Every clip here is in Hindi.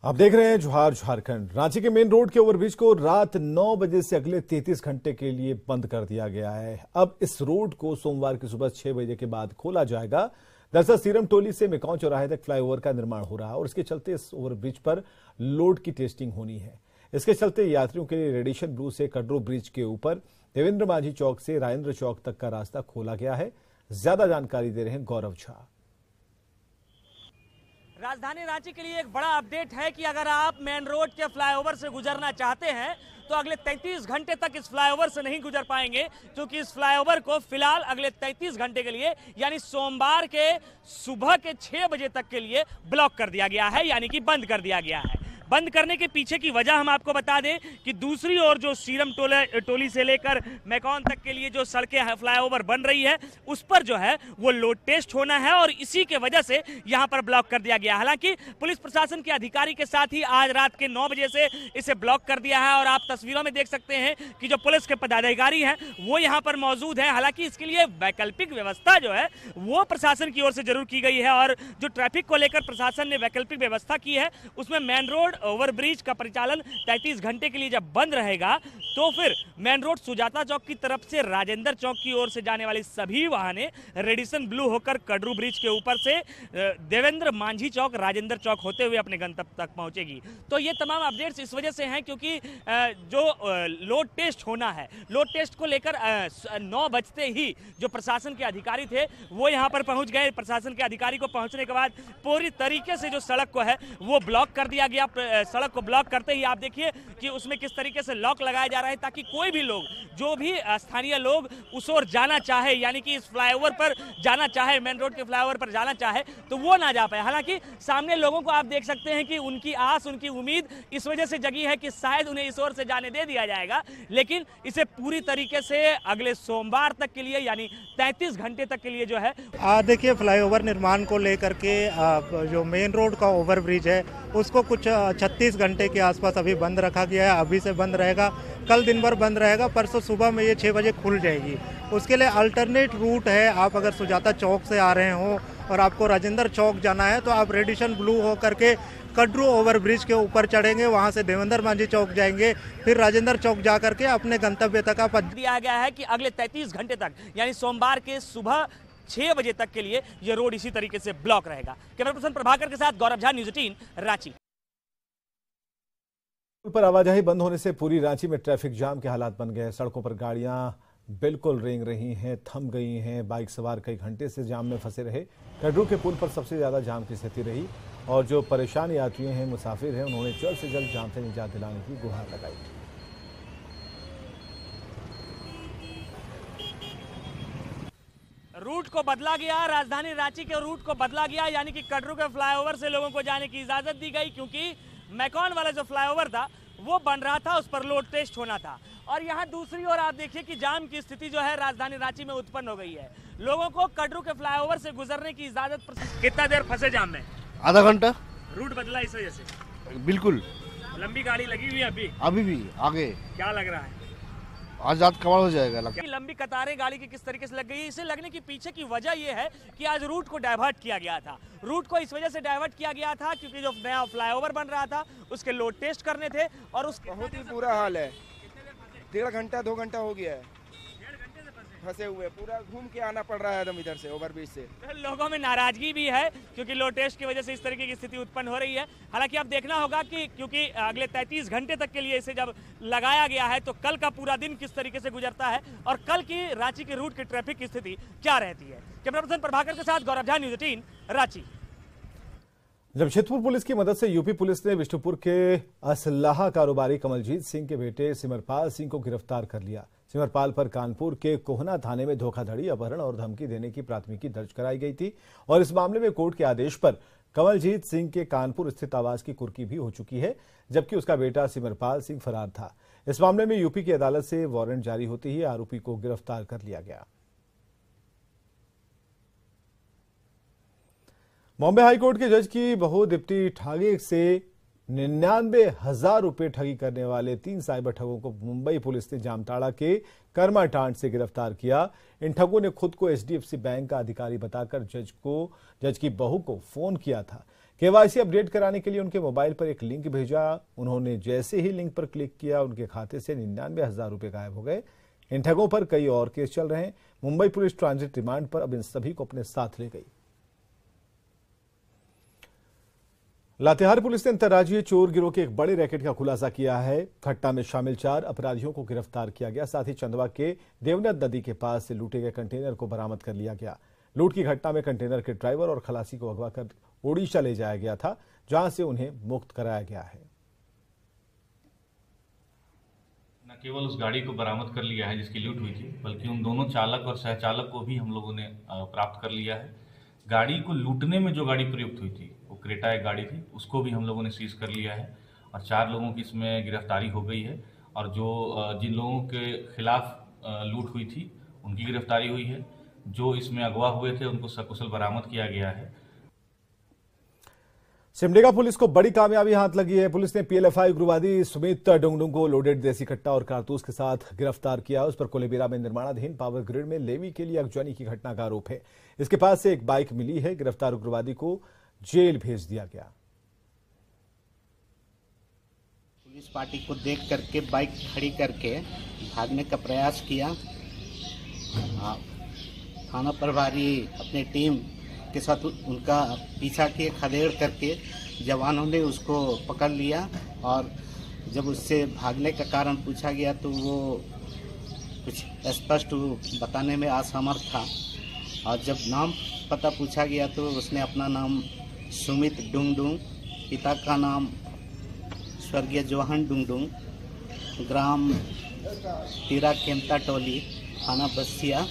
आप देख रहे हैं जोहार झारखंड। रांची के मेन रोड के ओवरब्रिज को रात 9 बजे से अगले 33 घंटे के लिए बंद कर दिया गया है। अब इस रोड को सोमवार की सुबह 6 बजे के बाद खोला जाएगा। दरअसल सीरम टोली से मेकॉन चौराहे तक फ्लाईओवर का निर्माण हो रहा है और इसके चलते इस ओवरब्रिज पर लोड की टेस्टिंग होनी है। इसके चलते यात्रियों के लिए रेडिएशन ब्लू से कडरू ब्रिज के ऊपर देवेंद्र मांझी चौक से राजेंद्र चौक तक का रास्ता खोला गया है। ज्यादा जानकारी दे रहे हैं गौरव झा। राजधानी रांची के लिए एक बड़ा अपडेट है कि अगर आप मेन रोड के फ्लाईओवर से गुजरना चाहते हैं तो अगले 33 घंटे तक इस फ्लाईओवर से नहीं गुजर पाएंगे, क्योंकि इस फ्लाईओवर को फिलहाल अगले 33 घंटे के लिए यानी सोमवार के सुबह के 6 बजे तक के लिए ब्लॉक कर दिया गया है, यानी कि बंद कर दिया गया है। बंद करने के पीछे की वजह हम आपको बता दें कि दूसरी ओर जो सीरम टोली से लेकर मेकॉन तक के लिए जो सड़कें फ्लाईओवर बन रही है उस पर जो है वो लोड टेस्ट होना है और इसी के वजह से यहां पर ब्लॉक कर दिया गया। हालांकि पुलिस प्रशासन के अधिकारी के साथ ही आज रात के 9 बजे से इसे ब्लॉक कर दिया है और आप तस्वीरों में देख सकते हैं कि जो पुलिस के पदाधिकारी हैं वो यहाँ पर मौजूद हैं। हालांकि इसके लिए वैकल्पिक व्यवस्था जो है वो प्रशासन की ओर से जरूर की गई है और जो ट्रैफिक को लेकर प्रशासन ने वैकल्पिक व्यवस्था की है उसमें मेन रोड ओवरब्रिज का परिचालन 33 घंटे के लिए जब बंद रहेगा तो फिर मेन रोड सुजाता चौक की तरफ से राजेंद्र चौक की ओर से जाने वाली सभी वाहनें रेडिएशन ब्लू होकर कडरू ब्रिज के ऊपर से देवेंद्र मांझी चौक राजेंद्र चौक होते हुए अपने गंतव्य तक पहुंचेगी। तो ये तमाम अपडेट्स इस वजह से हैं क्योंकि जो लोड टेस्ट होना है, लोड टेस्ट को लेकर 9 बजते ही जो प्रशासन के अधिकारी थे वो यहाँ पर पहुंच गए। प्रशासन के अधिकारी को पहुंचने के बाद पूरी तरीके से जो सड़क को है वो ब्लॉक कर दिया गया। सड़क को ब्लॉक करते ही आप देखिए कि उसमें किस तरीके से लॉक लगाया जा रहा है ताकि कोई भी लोग, जो भी स्थानीय लोग उस ओर जाना चाहे, यानी कि इस फ्लाईओवर पर जाना चाहे, मेन रोड के फ्लाईओवर पर जाना चाहे तो वो ना जा पाए। हालांकि सामने लोगों को आप देख सकते हैं कि उनकी आस, उनकी उम्मीद इस वजह से जगी है कि शायद उन्हें इस ओर से जाने दे दिया जाएगा, लेकिन इसे पूरी तरीके से अगले सोमवार तक के लिए यानी 33 घंटे तक के लिए जो है देखिए फ्लाईओवर निर्माण को लेकर के जो मेन रोड का ओवरब्रिज है उसको कुछ 36 घंटे के आसपास अभी बंद रखा गया है। अभी से बंद रहेगा, कल दिन भर बंद रहेगा, परसों सुबह में ये 6 बजे खुल जाएगी। उसके लिए अल्टरनेट रूट है। आप अगर सुजाता चौक से आ रहे हो और आपको राजेंद्र चौक जाना है तो आप रेडिएशन ब्लू हो करके कडरू ओवरब्रिज के ऊपर चढ़ेंगे, वहां से देवेंद्र मांझी चौक जाएंगे, फिर राजेंद्र चौक जा करके अपने गंतव्य तक आप दिया गया है कि अगले 33 घंटे तक यानी सोमवार के सुबह 6 बजे तक के लिए यह रोड इसी तरीके से ब्लॉक रहेगा। कैमरा पर्सन प्रभाकर के साथ गौरव झा, न्यूज़ 18 रांची। पर आवाजाही बंद होने से पूरी रांची में ट्रैफिक जाम के हालात बन गए। सड़कों पर गाड़ियां बिल्कुल रेंग रही हैं, थम गई हैं। बाइक सवार कई घंटे से जाम में फंसे रहे। कडरू के पुल पर सबसे ज्यादा जाम की स्थिति रही और जो परेशान यात्री हैं, मुसाफिर हैं, उन्होंने जल्द से जल्द जाम से निजात दिलाने की गुहार लगाई। रूट को बदला गया, राजधानी रांची के रूट को बदला गया, यानी कि कडरू के फ्लाईओवर से लोगों को जाने की इजाजत दी गई क्योंकि मेकॉन वाला जो फ्लाईओवर था वो बन रहा था, उस पर लोड टेस्ट होना था। और यहाँ दूसरी ओर आप देखिए कि जाम की स्थिति जो है राजधानी रांची में उत्पन्न हो गई है। लोगों को कडरू के फ्लाईओवर से गुजरने की इजाजत। कितना देर फंसे जाम में? आधा घंटा। रूट बदला इस वजह से? बिल्कुल। लंबी गाड़ी लगी हुई है अभी भी आगे। क्या लग रहा है? आज रात कवर हो जाएगा। लंबी कतारें गाड़ी की किस तरीके से लग गई, इसे लगने की पीछे की वजह यह है कि आज रूट को डाइवर्ट किया गया था। रूट को इस वजह से डाइवर्ट किया गया था क्योंकि जो नया फ्लाईओवर बन रहा था उसके लोड टेस्ट करने थे और उसके बहुत ही बुरा हाल है। 1.5 घंटा 2 घंटा हो गया है फंसे हुए, पूरा घूम के आना पड़ रहा है एकदम इधर से ओवरब्रिज से। लोगों में नाराजगी भी है क्योंकि लोड टेस्ट की वजह से इस तरीके की स्थिति उत्पन्न हो रही है। हालांकि अब देखना होगा कि क्योंकि अगले 33 घंटे तक के लिए इसे जब लगाया गया है तो कल का पूरा दिन किस तरीके से गुजरता है और कल की रांची के रूट की ट्रैफिक की स्थिति क्या रहती है। कैमरा पर्सन प्रभाकर के साथ गौरव झा, न्यूज़ 18 रांची। जमशेदपुर पुलिस की मदद से यूपी पुलिस ने विष्णुपुर के असलाह कारोबारी कमलजीत सिंह के बेटे सिमरपाल सिंह को गिरफ्तार कर लिया। सिमरपाल पर कानपुर के कोहना थाने में धोखाधड़ी, अपहरण और धमकी देने की प्राथमिकी दर्ज कराई गई थी और इस मामले में कोर्ट के आदेश पर कमलजीत सिंह के कानपुर स्थित आवास की कुर्की भी हो चुकी है, जबकि उसका बेटा सिमरपाल सिंह फरार था। इस मामले में यूपी की अदालत से वारंट जारी होते ही आरोपी को गिरफ्तार कर लिया गया। बॉम्बे हाईकोर्ट के जज की बहू दीप्ति ठागे से 99,000 रुपए ठगी करने वाले 3 साइबर ठगों को मुंबई पुलिस ने जामताड़ा के कर्माटांड से गिरफ्तार किया। इन ठगों ने खुद को एचडीएफसी बैंक का अधिकारी बताकर जज की बहू को फोन किया था केवाईसी अपडेट कराने के लिए उनके मोबाइल पर एक लिंक भेजा। उन्होंने जैसे ही लिंक पर क्लिक किया, उनके खाते से 99,000 रुपए गायब हो गए। इन ठगों पर कई और केस चल रहे हैं। मुंबई पुलिस ट्रांजिट रिमांड पर अब इन सभी को अपने साथ ले गई। लातेहार पुलिस ने अंतर्राज्यीय चोर गिरोह के एक बड़े रैकेट का खुलासा किया है। घटना में शामिल 4 अपराधियों को गिरफ्तार किया गया। साथ ही चंदवा के देवनद नदी के पास से लूटे गए कंटेनर को बरामद कर लिया गया। लूट की घटना में कंटेनर के ड्राइवर और खलासी को अगवा कर ओडिशा ले जाया गया था, जहां से उन्हें मुक्त कराया गया है। न केवल उस गाड़ी को बरामद कर लिया है जिसकी लूट हुई थी, बल्कि उन दोनों चालक और सहचालक को भी हम लोगों ने प्राप्त कर लिया है। गाड़ी को लूटने में जो गाड़ी प्रयुक्त हुई थी, वो क्रेटा एक गाड़ी थी, उसको भी हम लोगों ने सीज कर लिया है और 4 लोगों की इसमें गिरफ्तारी हो गई है। और जो जिन लोगों के खिलाफ लूट हुई थी उनकी गिरफ्तारी हुई है। जो इसमें अगवा हुए थे उनको सकुशल बरामद किया गया है। सिमडेगा पुलिस को बड़ी कामयाबी हाथ लगी है। पुलिस ने पीएलएफआई उग्रवादी सुमित डुंगडुंग को लोडेड देसी कट्टा और कारतूस के साथ गिरफ्तार किया। उस पर कोलेबिरा में निर्माणाधीन पावर ग्रिड में लेवी के लिए अगजनी की घटना का आरोप है। इसके पास से एक बाइक मिली है। गिरफ्तार उग्रवादी को जेल भेज दिया गया। पुलिस पार्टी को देख करके बाइक खड़ी करके भागने का प्रयास किया। थाना प्रभारी अपनी टीम के साथ उनका पीछा किए, खदेड़ करके जवानों ने उसको पकड़ लिया और जब उससे भागने का कारण पूछा गया तो वो कुछ स्पष्ट बताने में असमर्थ था। और जब नाम पता पूछा गया तो उसने अपना नाम सुमित डुंगडुंग, पिता का नाम स्वर्गीय जोहन डुंगडुंग, ग्राम तीरा केमता टोली, थाना बसिया।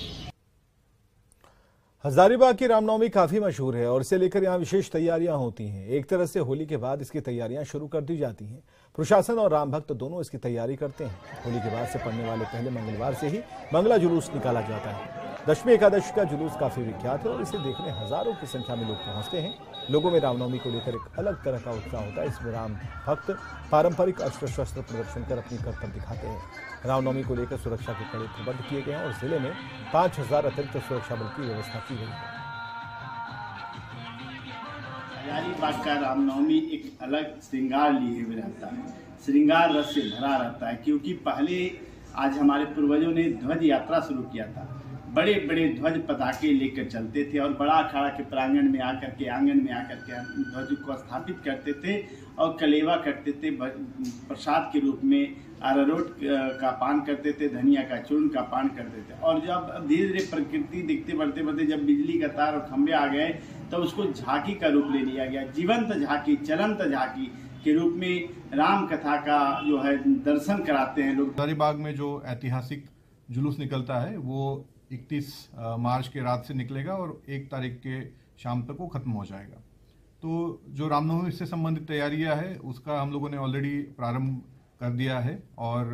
हजारीबाग की रामनवमी काफी मशहूर है और इसे लेकर यहां विशेष तैयारियां होती हैं। एक तरह से होली के बाद इसकी तैयारियां शुरू कर दी जाती हैं। प्रशासन और राम भक्त दोनों इसकी तैयारी करते हैं। होली के बाद से पड़ने वाले पहले मंगलवार से ही मंगला जुलूस निकाला जाता है। दशमी एकादशी का जुलूस काफी विख्यात है और इसे देखने हजारों की संख्या में लोग पहुंचते हैं। लोगों में रामनवमी को लेकर एक अलग तरह का उत्साह होता है। इसमें राम भक्त पारंपरिक अस्त्र शस्त्र प्रदर्शन कर अपनी करतब दिखाते हैं। रामनवमी को लेकर सुरक्षा के कड़े प्रबंध किए गए हैं और जिले में 5,000 अतिरिक्त सुरक्षा बल की व्यवस्था की गई है। हजारीबाग का रामनवमी एक अलग श्रृंगार लिए हुए रहता है, श्रृंगार रस से भरा रहता है। क्योंकि पहले आज हमारे पूर्वजों ने ध्वज यात्रा शुरू किया था। बड़े बड़े ध्वज पताके लेकर चलते थे और बड़ा अखाड़ा के प्रांगण में आकर के, आंगन में आकर के ध्वज को स्थापित करते थे और कलेवा करते थे। प्रसाद के रूप में अरारोट का पान करते थे, धनिया का चूर्ण का पान करते थे। और जब धीरे धीरे प्रकृति दिखते बढ़ते बढ़ते जब बिजली का तार और खंभे आ गए तब उसको झांकी का रूप ले लिया गया। जीवंत झांकी, चलंत झांकी के रूप में राम कथा का जो है दर्शन कराते हैं लोग। हजारीबाग में जो ऐतिहासिक जुलूस निकलता है वो 31 मार्च के रात से निकलेगा और 1 तारीख के शाम तक वो खत्म हो जाएगा। तो जो रामनवमी से संबंधित तैयारियां है उसका हम लोगों ने ऑलरेडी प्रारंभ कर दिया है और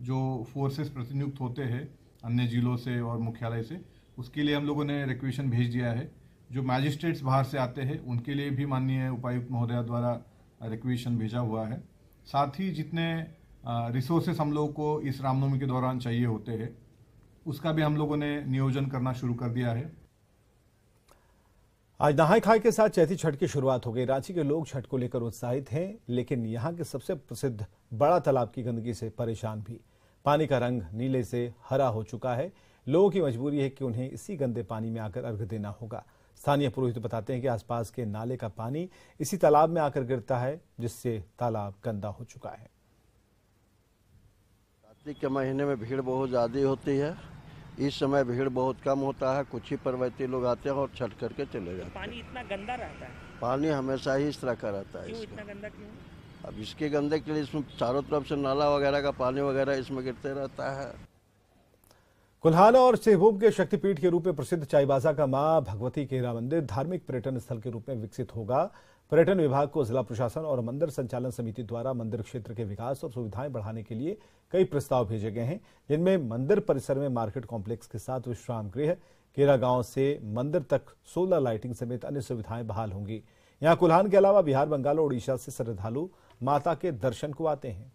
जो फोर्सेस प्रतिनियुक्त होते हैं अन्य जिलों से और मुख्यालय से, उसके लिए हम लोगों ने रिक्वेशन भेज दिया है। जो मैजिस्ट्रेट्स बाहर से आते हैं उनके लिए भी माननीय उपायुक्त महोदया द्वारा रिक्वेशन भेजा हुआ है। साथ ही जितने रिसोर्सेस हम लोगों को इस रामनवमी के दौरान चाहिए होते हैं उसका भी हम लोगों ने नियोजन करना शुरू कर दिया है। आज नहाय खाए के साथ चैती छठ की शुरुआत हो गई। रांची के लोग छठ को लेकर उत्साहित हैं, लेकिन यहां के सबसे प्रसिद्ध बड़ा तालाब की गंदगी से परेशान भी। पानी का रंग नीले से हरा हो चुका है। लोगों की मजबूरी है कि उन्हें इसी गंदे पानी में आकर अर्घ्य देना होगा। स्थानीय पुरोहित बताते हैं कि आसपास के नाले का पानी इसी तालाब में आकर गिरता है, जिससे तालाब गंदा हो चुका है। कार्तिक के महीने में भीड़ बहुत ज़्यादा होती है। इस समय भीड़ बहुत कम होता है। कुछ ही पर्वतीय लोग आते हैं और छठ करके चले जाते हैं। पानी इतना गंदा रहता है? पानी हमेशा ही इस तरह का रहता है। क्यों इतना गंदा क्यों? अब इसके गंदे के लिए इसमें चारों तरफ से नाला वगैरह का पानी वगैरह इसमें गिरते रहता है। कुल्हाना और सिंहभूम के शक्तिपीठ के रूप में प्रसिद्ध चाईबासा का मां भगवती केरा मंदिर धार्मिक पर्यटन स्थल के रूप में विकसित होगा। पर्यटन विभाग को जिला प्रशासन और मंदिर संचालन समिति द्वारा मंदिर क्षेत्र के विकास और सुविधाएं बढ़ाने के लिए कई प्रस्ताव भेजे गए हैं, जिनमें मंदिर परिसर में मार्केट कॉम्प्लेक्स के साथ विश्राम गृह, केरा गांव से मंदिर तक सोलर लाइटिंग समेत अन्य सुविधाएं बहाल होंगी। यहां कुल्हान के अलावा बिहार, बंगाल और उड़ीसा से श्रद्धालु माता के दर्शन को आते हैं।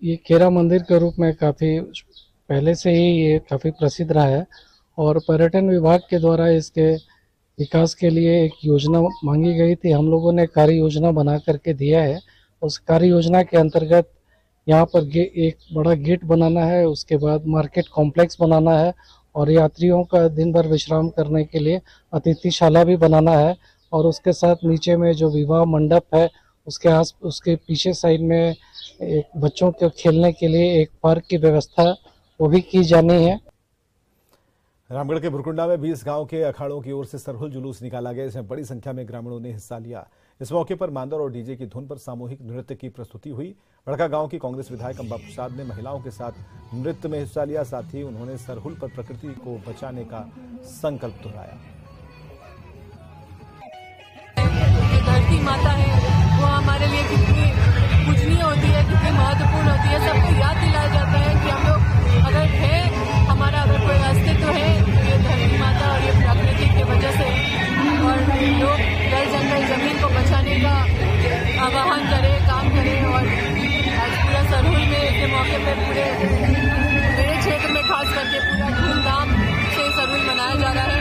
ये केरा मंदिर के रूप में काफी पहले से ही ये काफी प्रसिद्ध रहा है और पर्यटन विभाग के द्वारा इसके विकास के लिए एक योजना मांगी गई थी। हम लोगों ने कार्य योजना बना करके दिया है। उस कार्य योजना के अंतर्गत यहाँ पर एक बड़ा गेट बनाना है, उसके बाद मार्केट कॉम्प्लेक्स बनाना है और यात्रियों का दिन भर विश्राम करने के लिए अतिथिशाला भी बनाना है। और उसके साथ नीचे में जो विवाह मंडप है उसके पीछे साइड में एक बच्चों के खेलने के लिए एक पार्क की व्यवस्था वो भी की जानी है। रामगढ़ के भुरकुंडा में 20 गांव के अखाड़ों की ओर से सरहुल जुलूस निकाला गया, इसमें बड़ी संख्या में ग्रामीणों ने हिस्सा लिया। इस मौके पर मांदर और डीजे की धुन पर सामूहिक नृत्य की प्रस्तुति हुई। बड़का गांव की कांग्रेस विधायक अंबा प्रसाद ने महिलाओं के साथ नृत्य में हिस्सा लिया। साथ ही उन्होंने सरहुल पर प्रकृति को बचाने का संकल्प दोहराया। धरती माता है, वो हमारे लिए कितनी पूजनीय होती है, कितनी महत्वपूर्ण होती है। सबको याद दिलाया जाता है कि हम लोग अगर है, हमारा अगर कोई अस्तित्व है तो ये धरती माता और ये प्रकृति की वजह से। और लोग जल जंगल जमीन को बचाने का आह्वान करें, काम करें। और आज पूरा सरहुल में के मौके पर पूरे मेरे क्षेत्र में खास करके पूरा धूमधाम से सरहुल मनाया जा रहा है।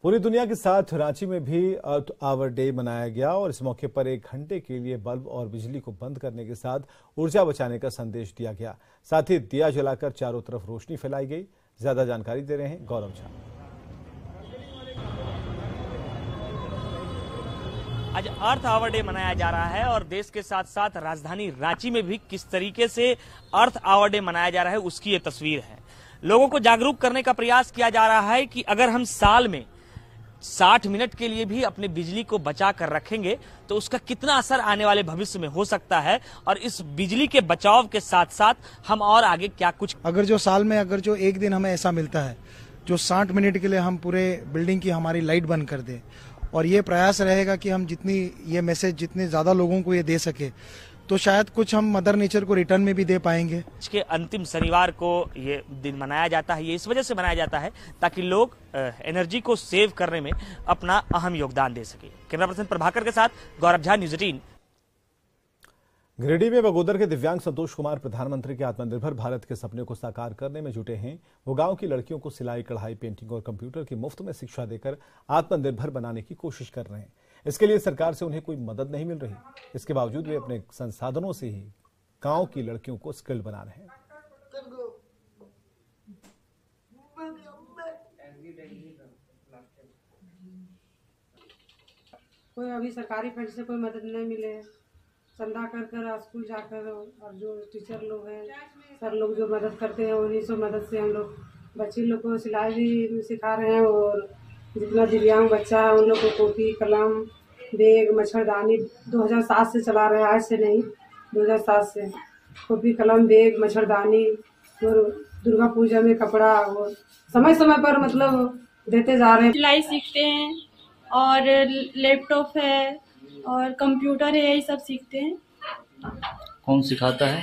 पूरी दुनिया के साथ रांची में भी अर्थ आवर डे मनाया गया और इस मौके पर 1 घंटे के लिए बल्ब और बिजली को बंद करने के साथ ऊर्जा बचाने का संदेश दिया गया। साथ ही दिया जलाकर चारों तरफ रोशनी फैलाई गई। ज्यादा जानकारी दे रहे हैं गौरव झा। आज अर्थ आवर डे मनाया जा रहा है और देश के साथ साथ राजधानी रांची में भी किस तरीके से अर्थ आवर डे मनाया जा रहा है उसकी ये तस्वीर है। लोगों को जागरूक करने का प्रयास किया जा रहा है कि अगर हम साल में 60 मिनट के लिए भी अपने बिजली को बचा कर रखेंगे तो उसका कितना असर आने वाले भविष्य में हो सकता है। और इस बिजली के बचाव के साथ साथ हम और आगे क्या कुछ, अगर जो साल में अगर जो एक दिन हमें ऐसा मिलता है जो 60 मिनट के लिए हम पूरे बिल्डिंग की हमारी लाइट बंद कर दें और ये प्रयास रहेगा कि हम जितनी ये मैसेज जितने ज्यादा लोगों को ये दे सके तो शायद कुछ हम मदर नेचर को रिटर्न में भी दे पाएंगे। इसके अंतिम शनिवार को ये दिन मनाया जाता है। ये इस वजह से मनाया जाता है ताकि लोग एनर्जी को सेव करने में अपना अहम योगदान दे सके। कैमरा पर्सन प्रभाकर के साथ गौरव झा, न्यूज़ 18। गिरिडीह में बगोदर के दिव्यांग संतोष कुमार प्रधानमंत्री के आत्मनिर्भर भारत के सपने को साकार करने में जुटे हैं। वो गांव की लड़कियों को सिलाई, कढ़ाई, पेंटिंग और कंप्यूटर की मुफ्त में शिक्षा देकर आत्मनिर्भर बनाने की कोशिश कर रहे हैं। इसके लिए सरकार से उन्हें कोई मदद नहीं मिल रही। इसके बावजूद वे अपने संसाधनों से ही गांव की लड़कियों को स्किल्ड बना रहे हैं। कोई अभी सरकारी फंड से कोई मदद नहीं मिले, चंदा कर कर स्कूल जाकर और जो टीचर लोग हैं सर लोग जो मदद करते हैं उन्हीं से मदद से हम लोग बच्ची लोग को सिलाई भी सिखा रहे हैं। और जितना दिव्यांग बच्चा है उन लोग को कॉपी, कलम, बैग, मच्छरदानी 2007 से चला रहे हैं, आज से नहीं 2007 से कॉपी, कलम, बैग, मच्छरदानी और दुर्गा पूजा में कपड़ा और समय समय पर मतलब देते जा रहे हैं। सिलाई सीखते हैं और लैपटॉप है और कंप्यूटर है, यही सब सीखते हैं। कौन सिखाता है?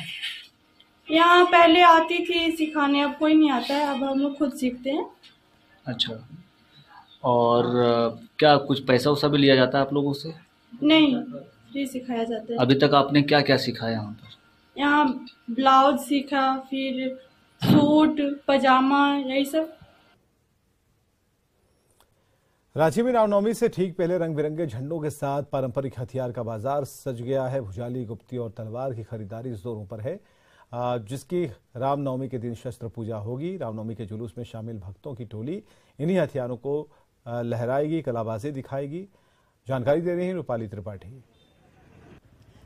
यहाँ पहले आती थी सिखाने, अब कोई नहीं आता है, अब हम लोग खुद सीखते हैं। अच्छा, और क्या कुछ पैसा वैसा भी लिया जाता है आप लोगों से? नहीं, फ्री सिखाया जाता है। अभी तक आपने क्या क्या सीखा यहाँ पर? यहाँ ब्लाउज सीखा, फिर सूट, पजामा, यही सब। रांची में रामनवमी से ठीक पहले रंग बिरंगे झंडों के साथ पारंपरिक हथियार का बाजार सज गया है। भुजाली, गुप्ती और तलवार की खरीदारी जोरों पर है, जिसकी रामनवमी के दिन शस्त्र पूजा होगी। रामनवमी के जुलूस में शामिल भक्तों की टोली इन्हीं हथियारों को लहराएगी, कलाबाजी दिखाएगी। जानकारी दे रही हैं रूपाली त्रिपाठी।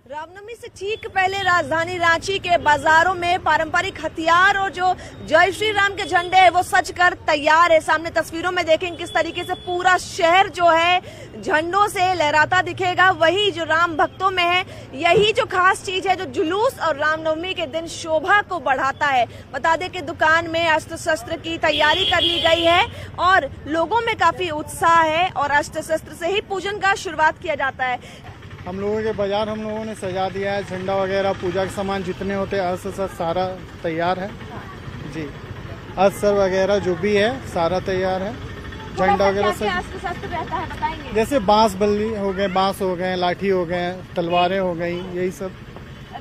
रामनवमी से ठीक पहले राजधानी रांची के बाजारों में पारंपरिक हथियार और जो जय श्री राम के झंडे हैं वो सज कर तैयार है। सामने तस्वीरों में देखेंगे किस तरीके से पूरा शहर जो है झंडों से लहराता दिखेगा। वही जो राम भक्तों में है, यही जो खास चीज है जो जुलूस और रामनवमी के दिन शोभा को बढ़ाता है। बता दें कि दुकान में अस्त्र शस्त्र की तैयारी कर ली गई है और लोगों में काफी उत्साह है और अस्त्र शस्त्र से ही पूजन का शुरुआत किया जाता है। हम लोगों के बाजार हम लोगों ने सजा दिया है, झंडा वगैरह पूजा के सामान जितने होते हैं अस्त्र शस्त्र सारा तैयार है जी। अस्त्र वगैरह जो भी है सारा तैयार है। झंडा वगैरह सब अस्त्र शस्त्र रहता है बताएंगे? जैसे बांस बल्ली हो गए, बांस हो गए, लाठी हो गए, तलवारें हो गई, यही सब।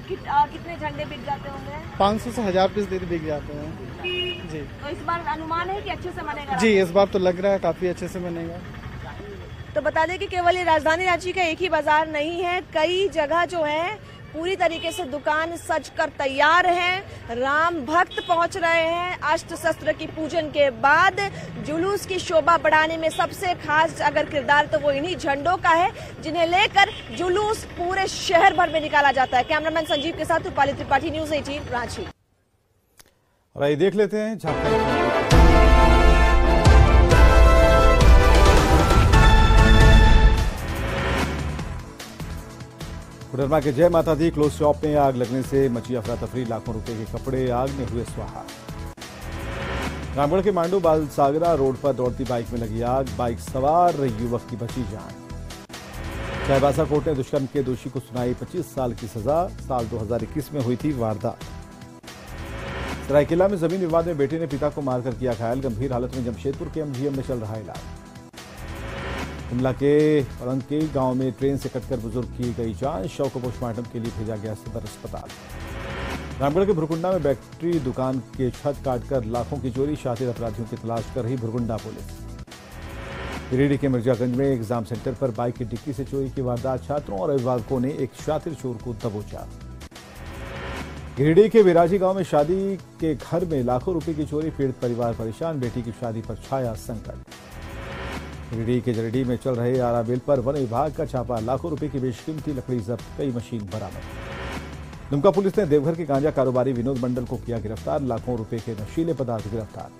कितने झंडे बिक जाते होंगे? 500 से 1000 पीस बिक जाते हैं जी। तो इस बार अनुमान है कि अच्छे से मनेगा? जी, इस बार तो लग रहा है काफी अच्छे से मनेगा। तो बता दें कि केवल ये राजधानी रांची का एक ही बाजार नहीं है, कई जगह जो है पूरी तरीके से दुकान सज कर तैयार हैं। राम भक्त पहुंच रहे हैं। अस्त्र शस्त्र की पूजन के बाद जुलूस की शोभा बढ़ाने में सबसे खास अगर किरदार तो वो इन्हीं झंडों का है, जिन्हें लेकर जुलूस पूरे शहर भर में निकाला जाता है। कैमरामैन संजीव के साथ रूपाली त्रिपाठी, न्यूज 18 रांची। और आइए देख लेते हैं झारखंड कोडरमा के जय माता दी क्लोथ शॉप में आग लगने से मची अफरा तफरी, लाखों रुपए के कपड़े आग में हुए स्वाहा। रामगढ़ के मांडू बालसागरा रोड पर दौड़ती बाइक में लगी आग, बाइक सवार युवक की बची जान। चाईबासा कोर्ट ने दुष्कर्म के दोषी को सुनाई 25 साल की सजा, साल 2021 में हुई थी वारदात। सरायकेला में जमीन विवाद में बेटे ने पिता को मारकर किया घायल, गंभीर हालत में जमशेदपुर के एमजीएम में चल रहा इलाज। शिमला के पलंकी गांव में ट्रेन से कटकर बुजुर्ग की गई जान, शव को पोस्टमार्टम के लिए भेजा गया सदर अस्पताल। रामगढ़ के भुरकुंडा में बैटरी दुकान के छत काटकर लाखों की चोरी, शातिर अपराधियों की तलाश कर रही भुरकुंडा पुलिस। गिरिडीह के मिर्जागंज में एग्जाम सेंटर पर बाइक की डिक्की से चोरी की वारदात, छात्रों और अभिभावकों ने एक शातिर चोर को दबोचा। गिरिडीह के विराजी गांव में शादी के घर में लाखों रुपए की चोरी, पीड़ित परिवार परेशान, बेटी की शादी पर छाया संकट। गिरिडीह के जरीडीह में चल रहे आराबेल पर वन विभाग का छापा, लाखों रुपए की बेशकीमती लकड़ी जब्त, कई मशीन बरामद। दुमका पुलिस ने देवघर के गांजा कारोबारी विनोद मंडल को किया गिरफ्तार, लाखों रुपए के नशीले पदार्थ गिरफ्तार।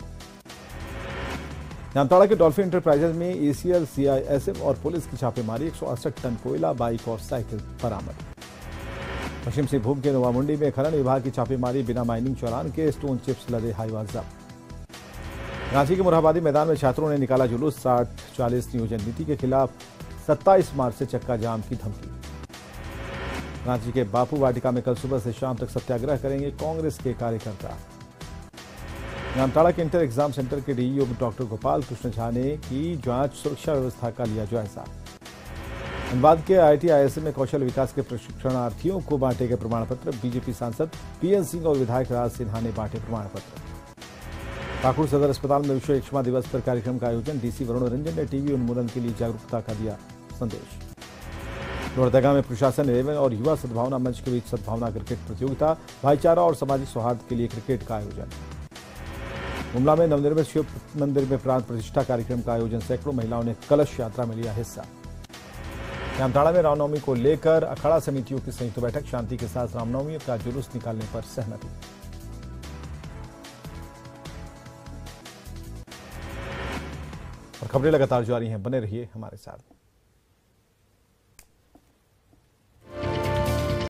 जामताड़ा के डॉल्फिन इंटरप्राइजेज में एसीएल, सीआईएसएफ और पुलिस की छापेमारी, 168 टन कोयला, बाइक और साइकिल बरामद। पश्चिम सिंहभूम के नोवामुंडी में खनन विभाग की छापेमारी, बिना माइनिंग चालान के स्टोन चिप्स लदे हाईवा जब्त। रांची के मुरहाबादी मैदान में छात्रों ने निकाला जुलूस, 60-40 नियोजन नीति के खिलाफ 27 मार्च से चक्का जाम की धमकी। रांची के बापू वाटिका में कल सुबह से शाम तक सत्याग्रह करेंगे कांग्रेस के कार्यकर्ता। जामताड़ा के इंटर एग्जाम सेंटर के डीईओ डॉक्टर गोपाल कृष्ण झा ने की जांच, सुरक्षा व्यवस्था का लिया जायजा। धनबाद के IIT-IISM में कौशल विकास के प्रशिक्षणार्थियों को बांटे गए प्रमाण पत्र, बीजेपी सांसद PN सिंह और विधायक राज सिन्हा ने बांटे प्रमाण पत्र। पाकुड़ सदर अस्पताल में विश्व यक्ष्मा दिवस पर कार्यक्रम का आयोजन, डीसी वरुण रंजन ने टीबी उन्मूलन के लिए जागरूकता का दिया संदेश। लोहरदगा में प्रशासन 11 और युवा सद्भावना मंच के बीच सद्भावना क्रिकेट प्रतियोगिता, भाईचारा और सामाजिक सौहार्द के लिए क्रिकेट का आयोजन। गुमला में नवनिर्मित शिव मंदिर में प्राण प्रतिष्ठा कार्यक्रम का आयोजन, सैकड़ों महिलाओं ने कलश यात्रा में लिया हिस्सा। जामताड़ा में रामनवमी को लेकर अखाड़ा समितियों की संयुक्त बैठक, शांति के साथ रामनवमी का जुलूस निकालने पर सहमति। और खबरें लगातार जारी हैं, बने रहिए हमारे साथ।